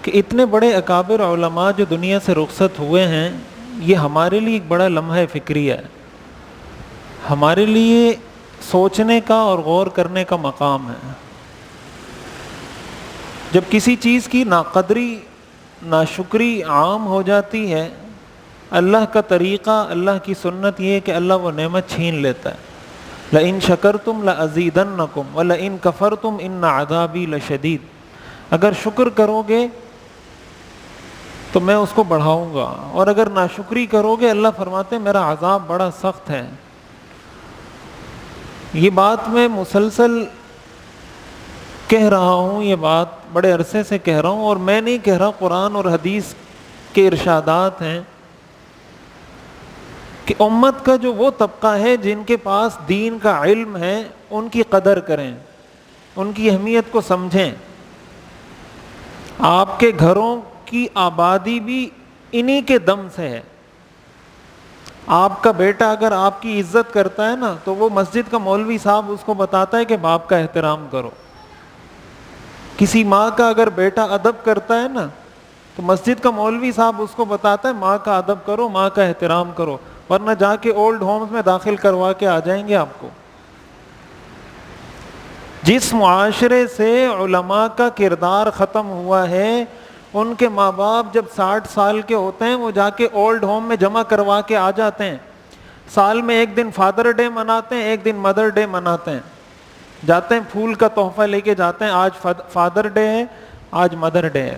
کہ اتنے بڑے اکابر علماء جو دنیا سے رخصت ہوئے ہیں، یہ ہمارے لیے ایک بڑا لمحہ فکری ہے، ہمارے لیے سوچنے کا اور غور کرنے کا مقام ہے۔ جب کسی چیز کی ناقدری ناشکری عام ہو جاتی ہے، اللہ کا طریقہ، اللہ کی سنت یہ ہے کہ اللہ وہ نعمت چھین لیتا ہے۔ لَإِن شَكَرْتُمْ لَأَزِيدَنَّكُمْ وَلَئِن كَفَرْتُمْ إِنَّ عَذَابِي لَشَدِيدٌ، اگر شکر کرو گے تو میں اس کو بڑھاؤں گا، اور اگر ناشکری کرو گے اللہ فرماتے ہیں میرا عذاب بڑا سخت ہے۔ یہ بات میں مسلسل کہہ رہا ہوں، یہ بات بڑے عرصے سے کہہ رہا ہوں، اور میں نہیں کہہ رہا، قرآن اور حدیث کے ارشادات ہیں کہ امت کا جو وہ طبقہ ہے جن کے پاس دین کا علم ہے ان کی قدر کریں، ان کی اہمیت کو سمجھیں۔ آپ کے گھروں کی آبادی بھی انہی کے دم سے ہے۔ آپ کا بیٹا اگر آپ کی عزت کرتا ہے نا تو وہ مسجد کا مولوی صاحب اس کو بتاتا ہے کہ باپ کا احترام کرو۔ کسی ماں کا اگر بیٹا ادب کرتا ہے نا تو مسجد کا مولوی صاحب اس کو بتاتا ہے ماں کا ادب کرو، ماں کا احترام کرو، ورنہ جا کے اولڈ ہومز میں داخل کروا کے آ جائیں گے آپ کو۔ جس معاشرے سے علماء کا کردار ختم ہوا ہے، ان کے ماں باپ جب 60 سال کے ہوتے ہیں وہ جا کے اولڈ ہوم میں جمع کروا کے آ جاتے ہیں۔ سال میں ایک دن فادر ڈے مناتے ہیں، ایک دن مدر ڈے مناتے ہیں، جاتے ہیں پھول کا تحفہ لے کے جاتے ہیں، آج فادر ڈے ہے، آج مدر ڈے ہے۔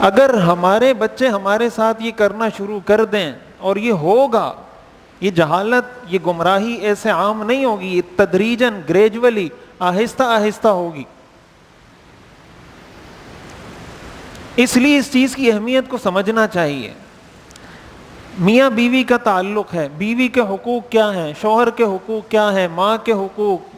اگر ہمارے بچے ہمارے ساتھ یہ کرنا شروع کر دیں، اور یہ ہوگا، یہ جہالت، یہ گمراہی ایسے عام نہیں ہوگی، یہ تدریجاً گریجولی آہستہ آہستہ ہوگی۔ اس لیے اس چیز کی اہمیت کو سمجھنا چاہیے۔ میاں بیوی کا تعلق ہے، بیوی کے حقوق کیا ہیں، شوہر کے حقوق کیا ہیں، ماں کے حقوق،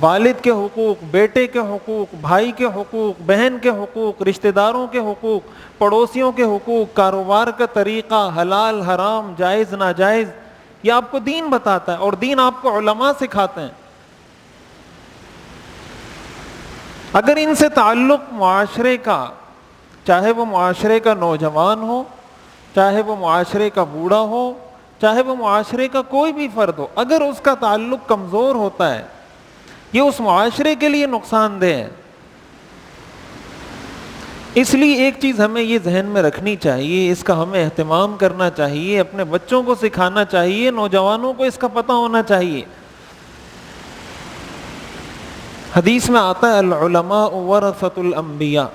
والد کے حقوق، بیٹے کے حقوق، بھائی کے حقوق، بہن کے حقوق، رشتہ داروں کے حقوق، پڑوسیوں کے حقوق، کاروبار کا طریقہ، حلال حرام، جائز ناجائز، یہ آپ کو دین بتاتا ہے، اور دین آپ کو علماء سکھاتے ہیں۔ اگر ان سے تعلق معاشرے کا، چاہے وہ معاشرے کا نوجوان ہو، چاہے وہ معاشرے کا بوڑھا ہو، چاہے وہ معاشرے کا کوئی بھی فرد ہو، اگر اس کا تعلق کمزور ہوتا ہے، یہ اس معاشرے کے لیے نقصان دہ ہے۔ اس لیے ایک چیز ہمیں یہ ذہن میں رکھنی چاہیے، اس کا ہمیں اہتمام کرنا چاہیے، اپنے بچوں کو سکھانا چاہیے، نوجوانوں کو اس کا پتہ ہونا چاہیے۔ حدیث میں آتا ہے العلماء ورثۃ الانبیاء،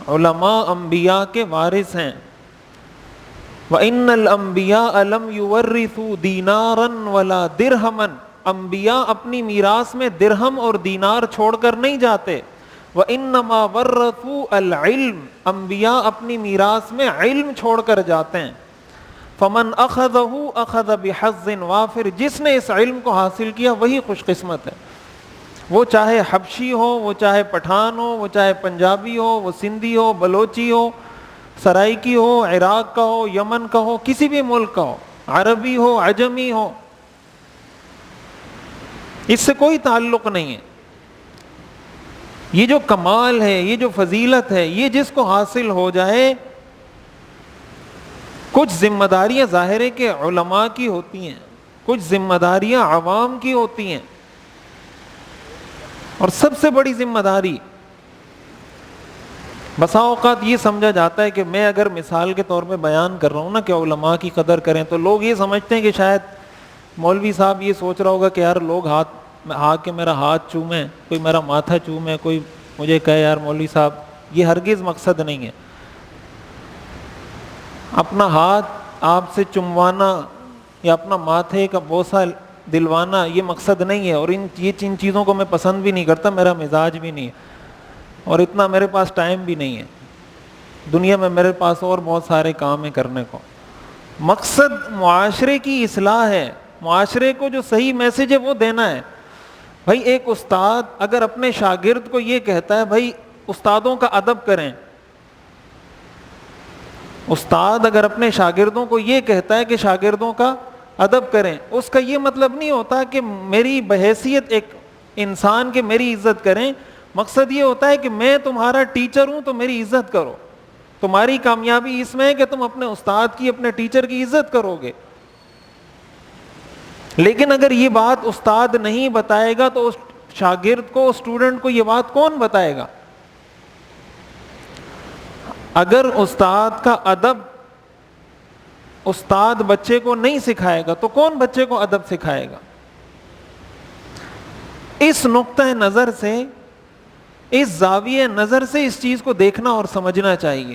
علماء انبیاء کے وارث ہیں۔ وَإِنَّ الْأَنْبِيَاءَ لَمْ يُوَرِّثُوا دِينَارًا وَلَا دِرْهَمًا، انبیاء اپنی میراث میں درہم اور دینار چھوڑ کر نہیں جاتے۔ وَإِنَّمَا وَرَّثُوا الْعِلْمَ، انبیاء اپنی میراث میں علم چھوڑ کر جاتے ہیں۔ فَمَنْ أَخَذَهُ أَخَذَ بِحَظٍ وَافِرٍ، جس نے اس علم کو حاصل کیا وہی خوش قسمت ہے۔ وہ چاہے حبشی ہو، وہ چاہے پٹھان ہو، وہ چاہے پنجابی ہو، وہ سندھی ہو، بلوچی ہو، سرائکی ہو، عراق کا ہو، یمن کا ہو، کسی بھی ملک کا ہو، عربی ہو، عجمی ہو، اس سے کوئی تعلق نہیں ہے۔ یہ جو کمال ہے، یہ جو فضیلت ہے، یہ جس کو حاصل ہو جائے، کچھ ذمہ داریاں ظاہر ہے کہ علماء کی ہوتی ہیں، کچھ ذمہ داریاں عوام کی ہوتی ہیں، اور سب سے بڑی ذمہ داری بسا اوقات یہ سمجھا جاتا ہے کہ میں اگر مثال کے طور پہ بیان کر رہا ہوں نا کہ علماء کی قدر کریں، تو لوگ یہ سمجھتے ہیں کہ شاید مولوی صاحب یہ سوچ رہا ہوگا کہ یار لوگ آ کے میرا ہاتھ چومیں، کوئی میرا ماتھا چومے، کوئی مجھے کہے یار مولوی صاحب، یہ ہرگز مقصد نہیں ہے۔ اپنا ہاتھ آپ سے چموانا یا اپنا ماتھے کا بوسہ دلوانا یہ مقصد نہیں ہے، اور ان چیزوں کو میں پسند بھی نہیں کرتا، میرا مزاج بھی نہیں ہے، اور اتنا میرے پاس ٹائم بھی نہیں ہے، دنیا میں میرے پاس اور بہت سارے کام ہیں کرنے کو۔ مقصد معاشرے کی اصلاح ہے، معاشرے کو جو صحیح میسج ہے وہ دینا ہے۔ بھائی ایک استاد اگر اپنے شاگرد کو یہ کہتا ہے بھائی استادوں کا ادب کریں، استاد اگر اپنے شاگردوں کو یہ کہتا ہے کہ شاگردوں کا ادب کریں، اس کا یہ مطلب نہیں ہوتا کہ میری بحیثیت ایک انسان کے میری عزت کریں، مقصد یہ ہوتا ہے کہ میں تمہارا ٹیچر ہوں تو میری عزت کرو. تمہاری کامیابی اس میں ہے کہ تم اپنے استاد کی، اپنے ٹیچر کی عزت کرو گے. لیکن اگر یہ بات استاد نہیں بتائے گا تو اس شاگرد کو، اسٹوڈنٹ کو یہ بات کون بتائے گا؟ اگر استاد کا ادب استاد بچے کو نہیں سکھائے گا تو کون بچے کو ادب سکھائے گا؟ اس نقطہ نظر سے، اس زاویہ نظر سے اس چیز کو دیکھنا اور سمجھنا چاہیے.